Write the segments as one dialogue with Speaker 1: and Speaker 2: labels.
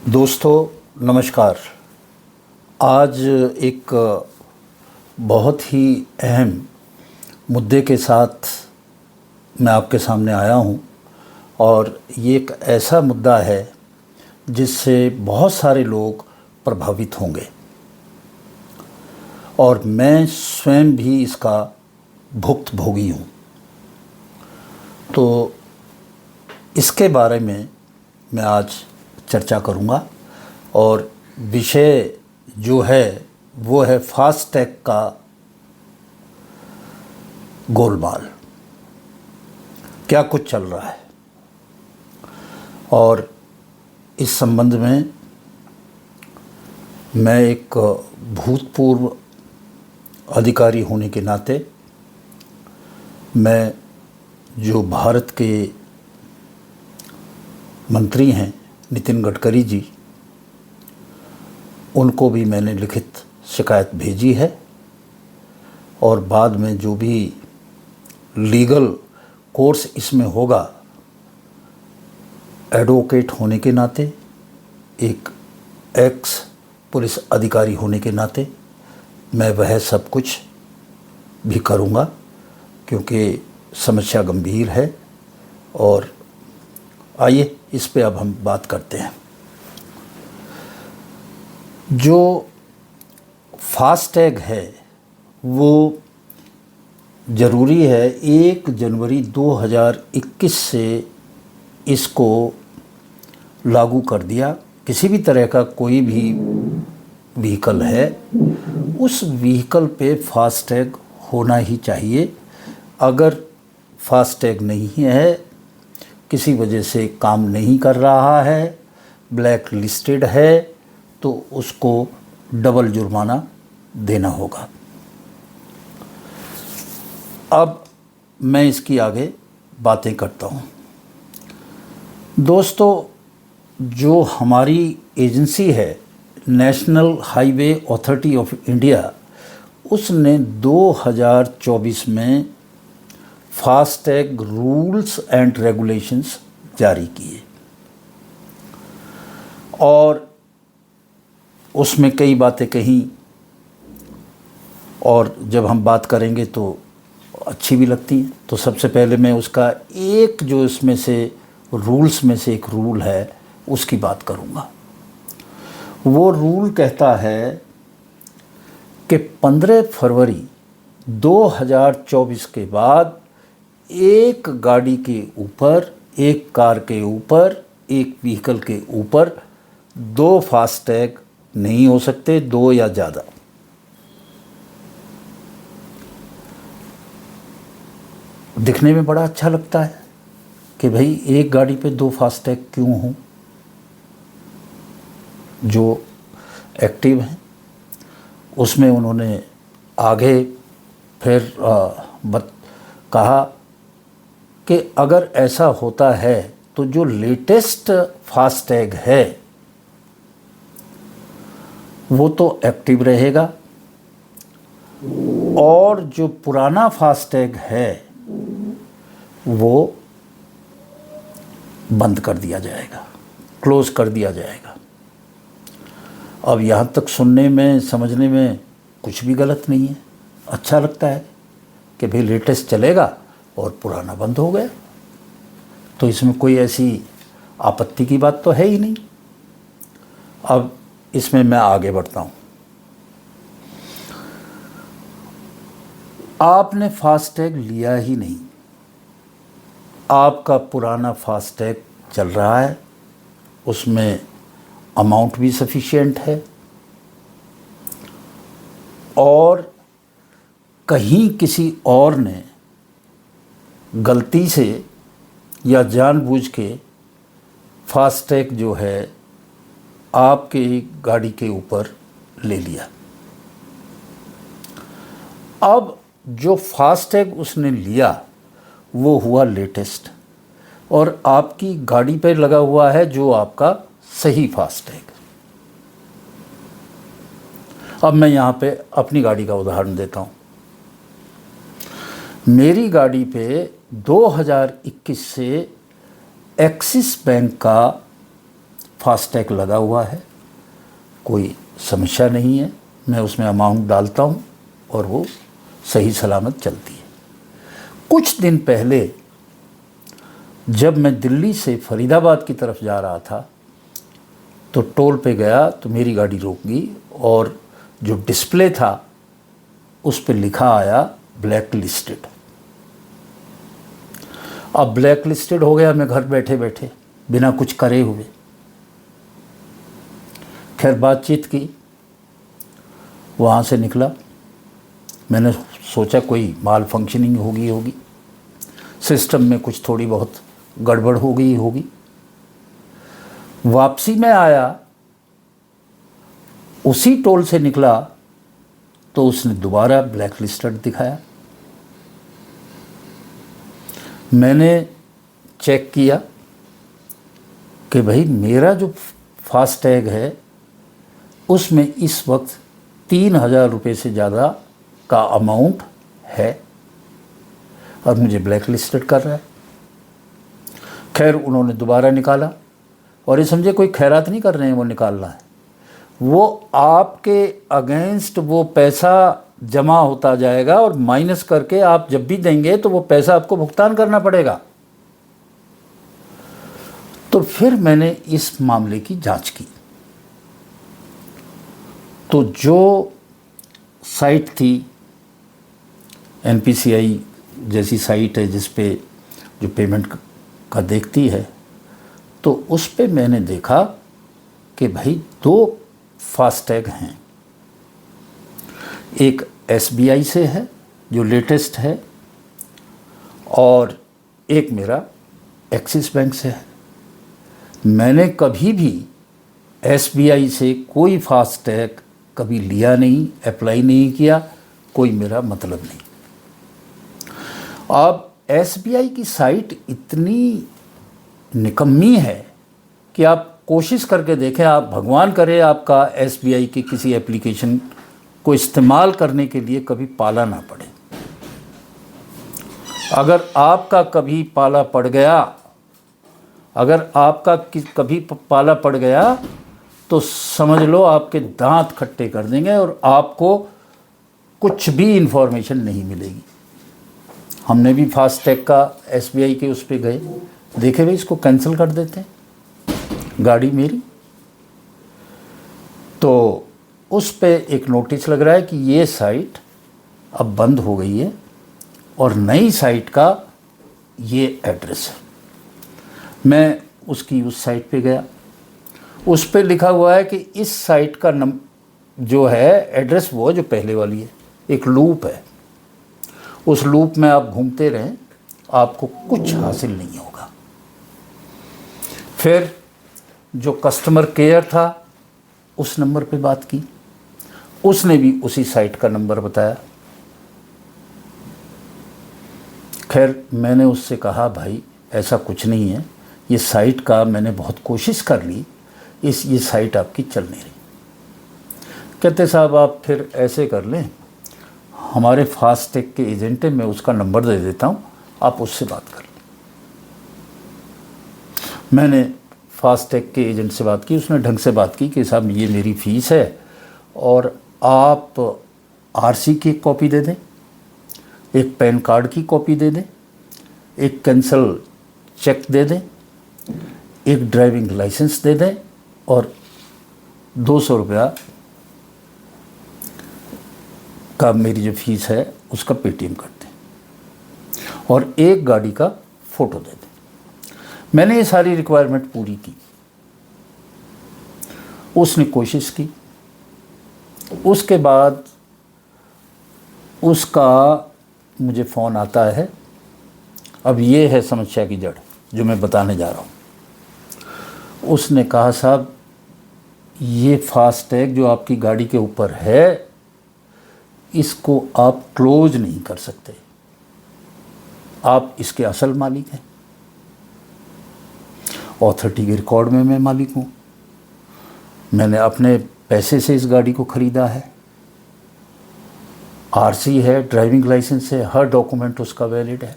Speaker 1: दोस्तों नमस्कार। आज एक बहुत ही अहम मुद्दे के साथ मैं आपके सामने आया हूं और ये एक ऐसा मुद्दा है जिससे बहुत सारे लोग प्रभावित होंगे और मैं स्वयं भी इसका भुक्तभोगी हूं। तो इसके बारे में मैं आज चर्चा करूंगा और विषय जो है वो है फास्टैग का गोलमाल, क्या कुछ चल रहा है। और इस संबंध में मैं एक भूतपूर्व अधिकारी होने के नाते मैं जो भारत के मंत्री हैं नितिन गडकरी जी, उनको भी मैंने लिखित शिकायत भेजी है और बाद में जो भी लीगल कोर्स इसमें होगा, एडवोकेट होने के नाते, एक एक्स पुलिस अधिकारी होने के नाते मैं वह सब कुछ भी करूँगा, क्योंकि समस्या गंभीर है। और आइए इस पे अब हम बात करते हैं। जो फास्टैग है वो ज़रूरी है 1 जनवरी 2021 से इसको लागू कर दिया। किसी भी तरह का कोई भी व्हीकल है उस व्हीकल पे फास्टैग होना ही चाहिए। अगर फास्टैग नहीं है, किसी वजह से काम नहीं कर रहा है, ब्लैक लिस्टेड है, तो उसको डबल जुर्माना देना होगा। अब मैं इसकी आगे बातें करता हूँ। दोस्तों, जो हमारी एजेंसी है national highway authority of India, उसने 2024 में फास्टैग रूल्स एंड रेगुलेशंस जारी किए और उसमें कई बातें कहीं, और जब हम बात करेंगे तो अच्छी भी लगती हैं। तो सबसे पहले मैं उसका एक जो इसमें से रूल्स में से एक रूल है उसकी बात करूँगा। वो रूल कहता है कि 15 फरवरी 2024 के बाद एक गाड़ी के ऊपर, एक कार के ऊपर, एक व्हीकल के ऊपर 2 फास्टैग नहीं हो सकते, 2 या ज़्यादा। दिखने में बड़ा अच्छा लगता है कि भाई एक गाड़ी पे 2 फास्टैग क्यों हों। जो एक्टिव हैं उसमें उन्होंने आगे फिर कहा कि अगर ऐसा होता है तो जो लेटेस्ट फास्टैग है वो तो एक्टिव रहेगा और जो पुराना फास्टैग है वो बंद कर दिया जाएगा, क्लोज कर दिया जाएगा। अब यहाँ तक सुनने में, समझने में कुछ भी गलत नहीं है। अच्छा लगता है कि भाई लेटेस्ट चलेगा और पुराना बंद हो गया, तो इसमें कोई ऐसी आपत्ति की बात तो है ही नहीं। अब इसमें मैं आगे बढ़ता हूँ। आपने फास्टैग लिया ही नहीं, आपका पुराना फास्टैग चल रहा है, उसमें अमाउंट भी सफिशिएंट है और कहीं किसी और ने गलती से या जानबूझ के फास्टैग जो है आपके गाड़ी के ऊपर ले लिया। अब जो फास्टैग उसने लिया वो हुआ लेटेस्ट और आपकी गाड़ी पर लगा हुआ है जो आपका सही फास्टैग। अब मैं यहाँ पे अपनी गाड़ी का उदाहरण देता हूँ। मेरी गाड़ी पे 2021 से एक्सिस बैंक का फास्टैग लगा हुआ है, कोई समस्या नहीं है। मैं उसमें अमाउंट डालता हूँ और वो सही सलामत चलती है। कुछ दिन पहले जब मैं दिल्ली से फरीदाबाद की तरफ जा रहा था तो टोल पे गया तो मेरी गाड़ी रुक गई और जो डिस्प्ले था उस पे लिखा आया ब्लैक लिस्टेड। अब ब्लैक लिस्टेड हो गया मैं घर बैठे बैठे बिना कुछ करे हुए। खैर बातचीत की, वहाँ से निकला, मैंने सोचा कोई माल फंक्शनिंग होगी, सिस्टम में कुछ थोड़ी बहुत गड़बड़ हो गई होगी। वापसी में आया, उसी टोल से निकला तो उसने दोबारा ब्लैक लिस्टेड दिखाया। मैंने चेक किया कि भाई मेरा जो फास्टैग है उसमें इस वक्त 3,000 रुपये से ज़्यादा का अमाउंट है और मुझे ब्लैक लिस्टेड कर रहा है। खैर उन्होंने दोबारा निकाला और ये समझे कोई खैरात नहीं कर रहे हैं, वो निकालना है, वो आपके अगेंस्ट वो पैसा जमा होता जाएगा और माइनस करके आप जब भी देंगे तो वो पैसा आपको भुगतान करना पड़ेगा। तो फिर मैंने इस मामले की जांच की तो जो साइट थी, NPCI जैसी साइट है जिस पे जो पेमेंट का देखती है, तो उस पे मैंने देखा कि भाई 2 फास्टैग हैं, एक SBI से है जो लेटेस्ट है और एक मेरा एक्सिस बैंक से है। मैंने कभी भी SBI से कोई फास्टैग कभी लिया नहीं, अप्लाई नहीं किया, कोई मेरा मतलब नहीं। अब SBI की साइट इतनी निकम्मी है कि आप कोशिश करके देखें, आप भगवान करे आपका SBI की किसी एप्लीकेशन को इस्तेमाल करने के लिए कभी पाला ना पड़े। अगर आपका कभी पाला पड़ गया, कभी पाला पड़ गया तो समझ लो आपके दांत खट्टे कर देंगे और आपको कुछ भी इन्फॉर्मेशन नहीं मिलेगी। हमने भी फास्टैग का SBI के उस पे गए, देखे भाई इसको कैंसिल कर देते हैं, गाड़ी मेरी। तो उस पे एक नोटिस लग रहा है कि ये साइट अब बंद हो गई है और नई साइट का ये एड्रेस है। मैं उस साइट पे गया, उस पे लिखा हुआ है कि इस साइट का जो है एड्रेस वो जो पहले वाली है, एक लूप है, उस लूप में आप घूमते रहें, आपको कुछ हासिल नहीं होगा। फिर जो कस्टमर केयर था उस नंबर पे बात की, उसने भी उसी साइट का नंबर बताया। खैर मैंने उससे कहा भाई ऐसा कुछ नहीं है, ये साइट का मैंने बहुत कोशिश कर ली, ये साइट आपकी चल नहीं रही। कहते साहब आप फिर ऐसे कर लें, हमारे फास्टैग के एजेंट है, मैं उसका नंबर दे देता हूँ, आप उससे बात कर लें। मैंने फास्टैग के एजेंट से बात की, उसने ढंग से बात की कि साहब ये मेरी फ़ीस है और आप RC की एक कॉपी दे दें, एक पैन कार्ड की कॉपी दे दें, एक कैंसल चेक दे दें, एक ड्राइविंग लाइसेंस दे दें और 200 रुपया का मेरी जो फीस है उसका पेटीएम कर दें और एक गाड़ी का फ़ोटो दे दें। मैंने ये सारी रिक्वायरमेंट पूरी की, उसने कोशिश की, उसके बाद उसका मुझे फ़ोन आता है। अब ये है समस्या की जड़ जो मैं बताने जा रहा हूँ। उसने कहा साहब ये फास्टैग जो आपकी गाड़ी के ऊपर है इसको आप क्लोज नहीं कर सकते, आप इसके असल मालिक हैं, ऑथोरिटी के रिकॉर्ड में मैं मालिक हूँ, मैंने अपने पैसे से इस गाड़ी को ख़रीदा है, RC है, ड्राइविंग लाइसेंस है, हर डॉक्यूमेंट उसका वैलिड है,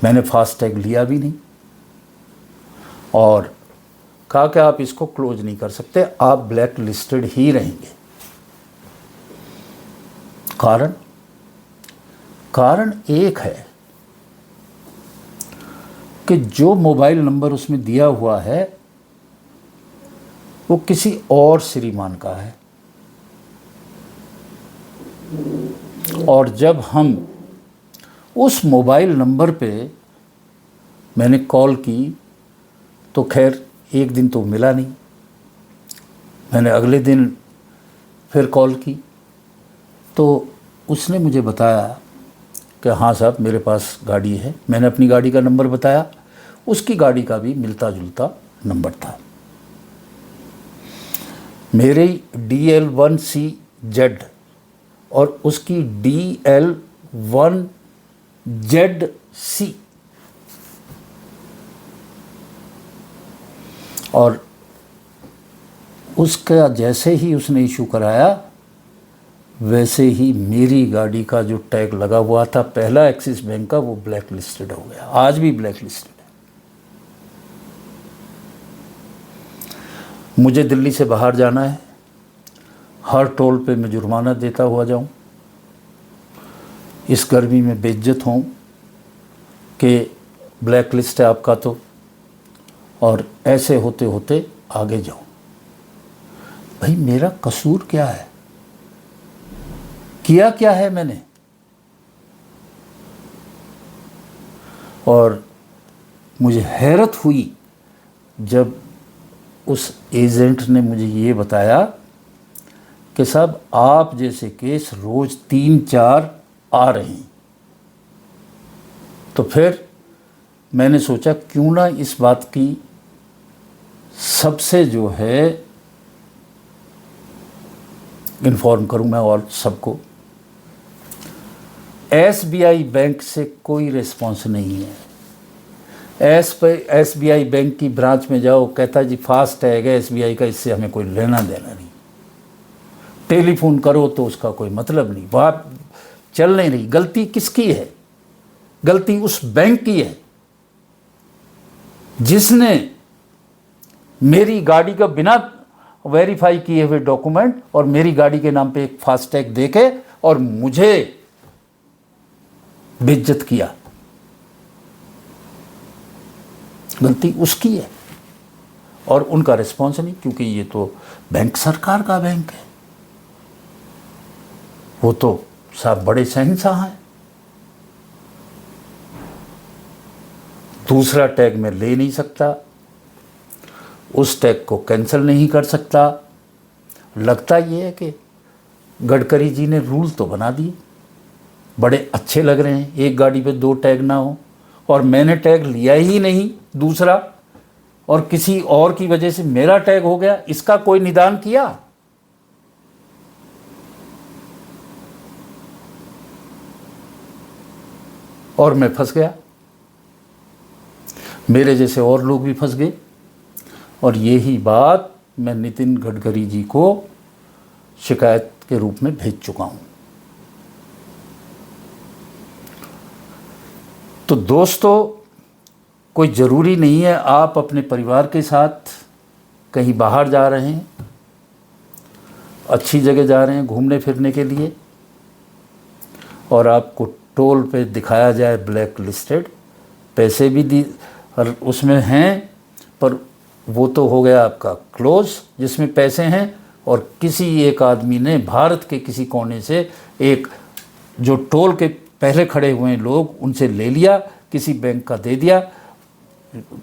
Speaker 1: मैंने फास्टैग लिया भी नहीं और कहा कि आप इसको क्लोज नहीं कर सकते, आप ब्लैक लिस्टेड ही रहेंगे। कारण एक है कि जो मोबाइल नंबर उसमें दिया हुआ है वो किसी और श्रीमान का है, और जब हम उस मोबाइल नंबर पे मैंने कॉल की तो खैर एक दिन तो मिला नहीं। मैंने अगले दिन फिर कॉल की तो उसने मुझे बताया कि हाँ साहब मेरे पास गाड़ी है। मैंने अपनी गाड़ी का नंबर बताया, उसकी गाड़ी का भी मिलता जुलता नंबर था। मेरी DL1CZ और उसकी DL1ZC, और उसका जैसे ही उसने इशू कराया वैसे ही मेरी गाड़ी का जो टैग लगा हुआ था पहला एक्सिस बैंक का, वो ब्लैक लिस्टेड हो गया। आज भी ब्लैक लिस्टेड है। मुझे दिल्ली से बाहर जाना है, हर टोल पे मैं जुर्माना देता हुआ जाऊं, इस गर्मी में बेइज्जत हूं कि ब्लैक लिस्ट है आपका तो, और ऐसे होते होते आगे जाऊं। भाई मेरा कसूर क्या है? किया क्या है मैंने? और मुझे हैरत हुई जब उस एजेंट ने मुझे ये बताया कि साहब आप जैसे केस रोज़ 3-4 आ रहे हैं। तो फिर मैंने सोचा क्यों ना इस बात की सबसे जो है इन्फॉर्म करूं मैं और सबको। SBI बैंक से कोई रिस्पॉन्स नहीं है। SBI बैंक की ब्रांच में जाओ, कहता जी फास्ट टैग है SBI का, इससे हमें कोई लेना देना नहीं। टेलीफोन करो तो उसका कोई मतलब नहीं, बात चल नहीं रही। गलती किसकी है? गलती उस बैंक की है जिसने मेरी गाड़ी का बिना वेरीफाई किए हुए डॉक्यूमेंट और मेरी गाड़ी के नाम पे एक फास्टैग देके और मुझे बेइज्जत किया। गलती उसकी है और उनका रिस्पॉन्स नहीं, क्योंकि ये तो बैंक सरकार का बैंक है। वो तो साहब बड़े शहंशाह हैं। दूसरा टैग मैं ले नहीं सकता, उस टैग को कैंसिल नहीं कर सकता। लगता ये है कि गडकरी जी ने रूल तो बना दिए, बड़े अच्छे लग रहे हैं, एक गाड़ी पे 2 टैग ना हो, और मैंने टैग लिया ही नहीं दूसरा, और किसी और की वजह से मेरा टैग हो गया। इसका कोई निदान किया? और मैं फंस गया, मेरे जैसे और लोग भी फंस गए। और यही बात मैं नितिन गडकरी जी को शिकायत के रूप में भेज चुका हूं। तो दोस्तों, कोई ज़रूरी नहीं है आप अपने परिवार के साथ कहीं बाहर जा रहे हैं, अच्छी जगह जा रहे हैं घूमने फिरने के लिए, और आपको टोल पे दिखाया जाए ब्लैक लिस्टेड, पैसे भी दी और उसमें हैं, पर वो तो हो गया आपका क्लोज जिसमें पैसे हैं, और किसी एक आदमी ने भारत के किसी कोने से एक जो टोल के पहले खड़े हुए लोग उनसे ले लिया, किसी बैंक का दे दिया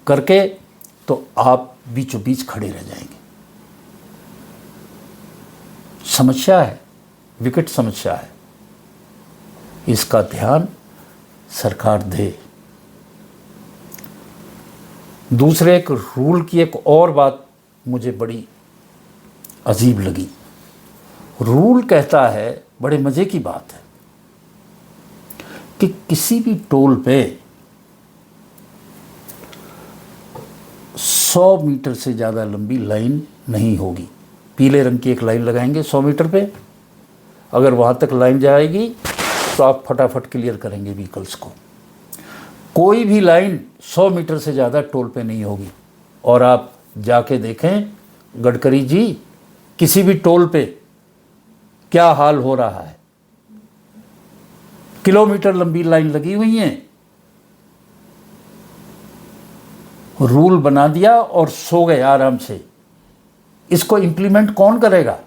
Speaker 1: करके, तो आप बीचों बीच खड़े रह जाएंगे। समस्या है, विकट समस्या है। इसका ध्यान सरकार दे। दूसरे एक रूल की एक और बात मुझे बड़ी अजीब लगी। रूल कहता है, बड़े मज़े की बात है, कि किसी भी टोल पे 100 मीटर से ज़्यादा लंबी लाइन नहीं होगी। पीले रंग की एक लाइन लगाएंगे 100 मीटर पे, अगर वहाँ तक लाइन जाएगी तो आप फटाफट क्लियर करेंगे व्हीकल्स को। कोई भी लाइन 100 मीटर से ज़्यादा टोल पे नहीं होगी, और आप जाके देखें गडकरी जी, किसी भी टोल पे क्या हाल हो रहा है। किलोमीटर लंबी लाइन लगी हुई है, रूल बना दिया और सो गए आराम से। इसको इम्प्लीमेंट कौन करेगा?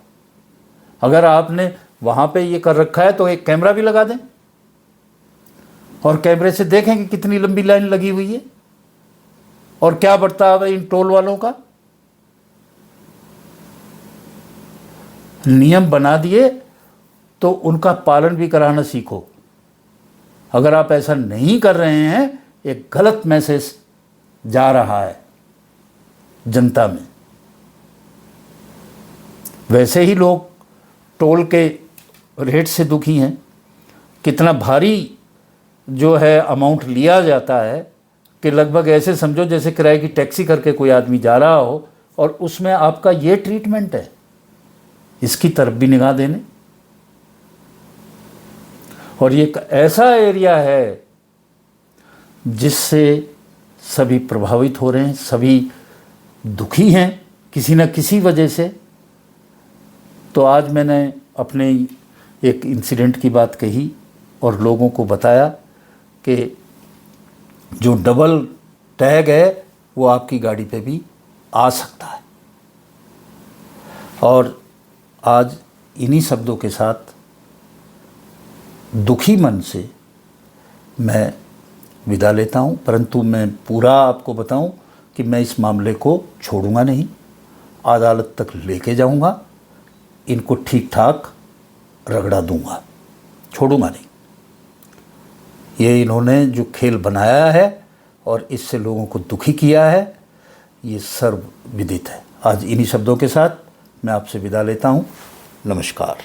Speaker 1: अगर आपने वहां पे ये कर रखा है तो एक कैमरा भी लगा दें और कैमरे से देखें कि कितनी लंबी लाइन लगी हुई है और क्या बर्ताव है इन टोल वालों का। नियम बना दिए तो उनका पालन भी कराना सीखो। अगर आप ऐसा नहीं कर रहे हैं, एक गलत मैसेज जा रहा है जनता में। वैसे ही लोग टोल के रेट से दुखी हैं। कितना भारी जो है अमाउंट लिया जाता है कि लगभग ऐसे समझो जैसे किराए की टैक्सी करके कोई आदमी जा रहा हो और उसमें आपका ये ट्रीटमेंट है। इसकी तरफ भी निगाह देने। और ये एक ऐसा एरिया है जिससे सभी प्रभावित हो रहे हैं, सभी दुखी हैं किसी न किसी वजह से। तो आज मैंने अपने एक इंसिडेंट की बात कही और लोगों को बताया कि जो डबल टैग है वो आपकी गाड़ी पे भी आ सकता है। और आज इन्हीं शब्दों के साथ दुखी मन से मैं विदा लेता हूं, परंतु मैं पूरा आपको बताऊं कि मैं इस मामले को छोड़ूंगा नहीं, अदालत तक लेके जाऊंगा, इनको ठीक ठाक रगड़ा दूंगा, छोड़ूंगा नहीं। ये इन्होंने जो खेल बनाया है और इससे लोगों को दुखी किया है, ये सर्वविदित है। आज इन्हीं शब्दों के साथ मैं आपसे विदा लेता हूं। नमस्कार।